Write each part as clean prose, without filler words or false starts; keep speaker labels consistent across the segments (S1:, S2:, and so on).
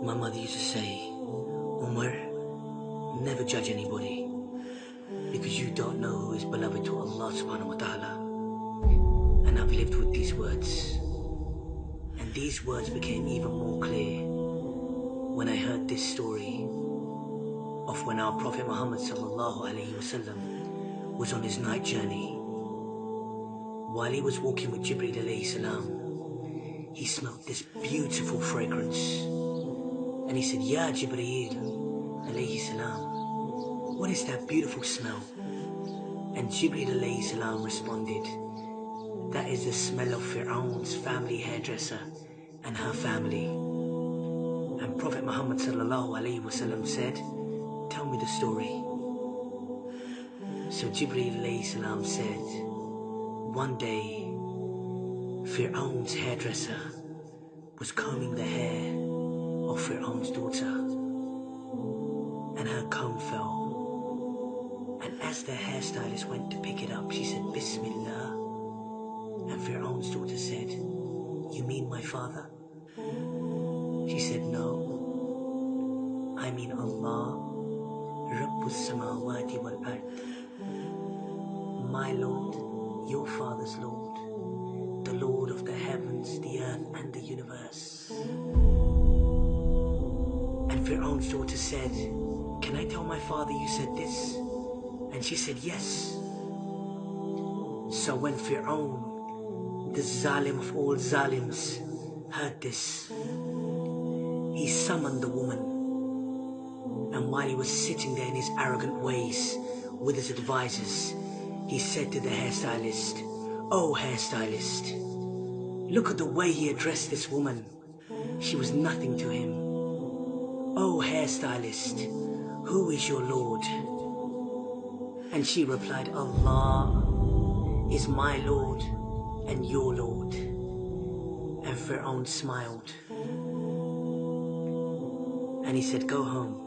S1: My mother used to say, Umar, never judge anybody because you don't know who is beloved to Allah subhanahu wa ta'ala. And I've lived with these words. And these words became even more clear when I heard this story of when our Prophet Muhammad sallallahu alaihi wasallam was on his night journey. While he was walking with Jibreel alayhi salam, he smelled this beautiful fragrance. And he said, Ya Jibreel alayhi salam, what is that beautiful smell? And Jibreel alayhi salam responded, that is the smell of Fir'aun's family hairdresser and her family. And Prophet Muhammad sallallahu alaihi wasallam said, tell me the story. So Jibreel alayhi salam said, one day Fir'aun's hairdresser was combing the hair of Fir'aun's daughter, and her comb fell. And as the hairstylist went to pick it up, she said, Bismillah. And Fir'aun's daughter said, you mean my father? She said, no, I mean Allah, Rabbus Samawati wal Ard, my Lord, your father's Lord, the Lord of the heavens, the earth and the universe. And Fir'aun's daughter said, can I tell my father you said this? And she said, yes. So when Fir'aun, the Zalim of all Zalims, heard this, he summoned the woman. And while he was sitting there in his arrogant ways with his advisors, he said to the hairstylist, oh hairstylist, look at the way he addressed this woman. She was nothing to him. Oh hairstylist, who is your Lord? And she replied, Allah is my Lord and your Lord. And Fir'aun smiled. And he said, go home.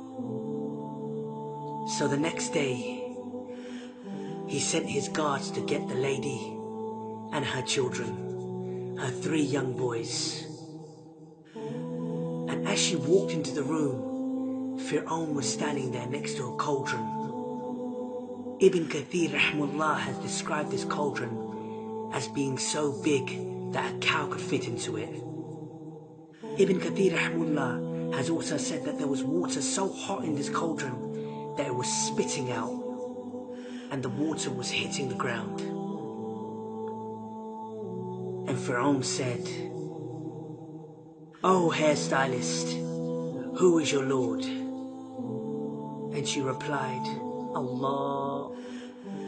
S1: So the next day, he sent his guards to get the lady and her children, her 3 young boys. And as she walked into the room, Fir'aun was standing there next to a cauldron. Ibn Kathir rahimahullah has described this cauldron as being so big that a cow could fit into it. Ibn Kathir rahimahullah has also said that there was water so hot in this cauldron that it was spitting out, and the water was hitting the ground. And Fir'aun said, oh hairstylist, who is your Lord? And she replied, Allah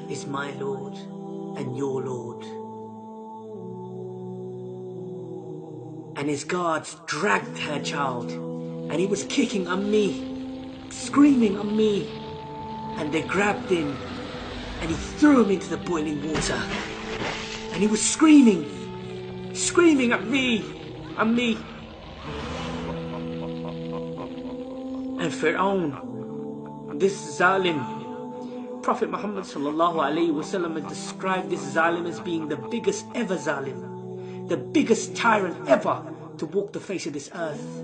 S1: is my Lord and your Lord. And his guards dragged her child, and he was kicking Ummi, screaming Ummi, and they grabbed him and he threw him into the boiling water. And he was screaming at me. And Fir'aun, this Zalim, Prophet Muhammad sallallahu alaihi wasallam has described this Zalim as being the biggest ever Zalim, the biggest tyrant ever to walk the face of this earth.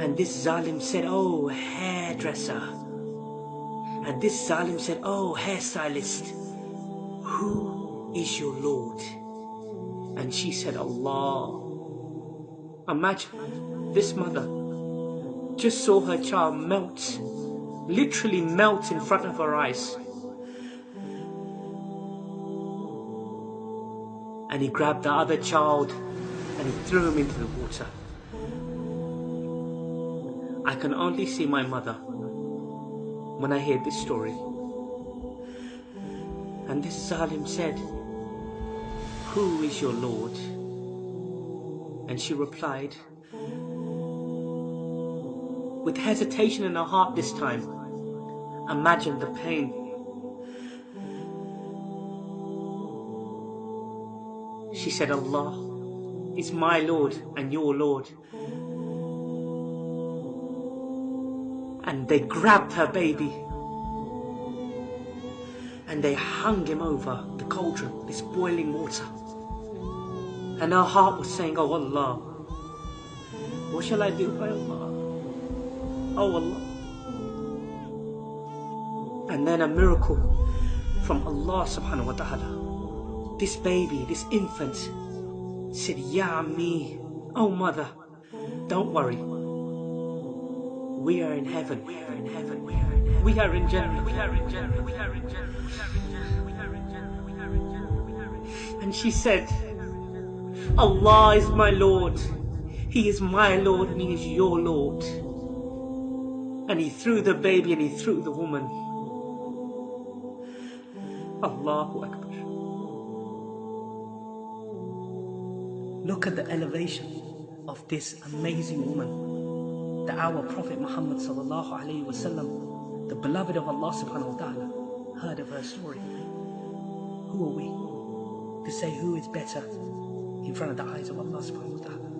S1: And this Zalim said, oh hairdresser. And this Zalim said, oh hairstylist, who is your Lord? And she said, Allah. Imagine, this mother just saw her child melt, literally melt in front of her eyes. And he grabbed the other child and he threw him into the water. I can only see my mother when I hear this story. And this Zalim said, who is your Lord? And she replied, with hesitation in her heart this time, imagine the pain. She said, Allah is my Lord and your Lord. And they grabbed her baby and they hung him over the cauldron, this boiling water. And her heart was saying, oh Allah, What shall I do by Allah? Oh Allah. And then a miracle from Allah subhanahu wa ta'ala. This baby, this infant said, Ya Ammi, oh mother, don't worry. We are in heaven. We are in heaven. We are in heaven. We are in Jannah. We are in Jannah. We are in Jannah. We are in Jannah. We are in Jannah. We are in Jannah. We are in Jannah. And she said, Allah is my Lord. He is my Lord and He is your Lord. And He threw the baby and He threw the woman. Allahu Akbar. Look at the elevation of this amazing woman, that our Prophet Muhammad sallallahu alaihi wasallam, the beloved of Allah subhanahu wa ta'ala, heard of her story. Who are we to say who is better in front of the eyes of Allah subhanahu wa ta'ala?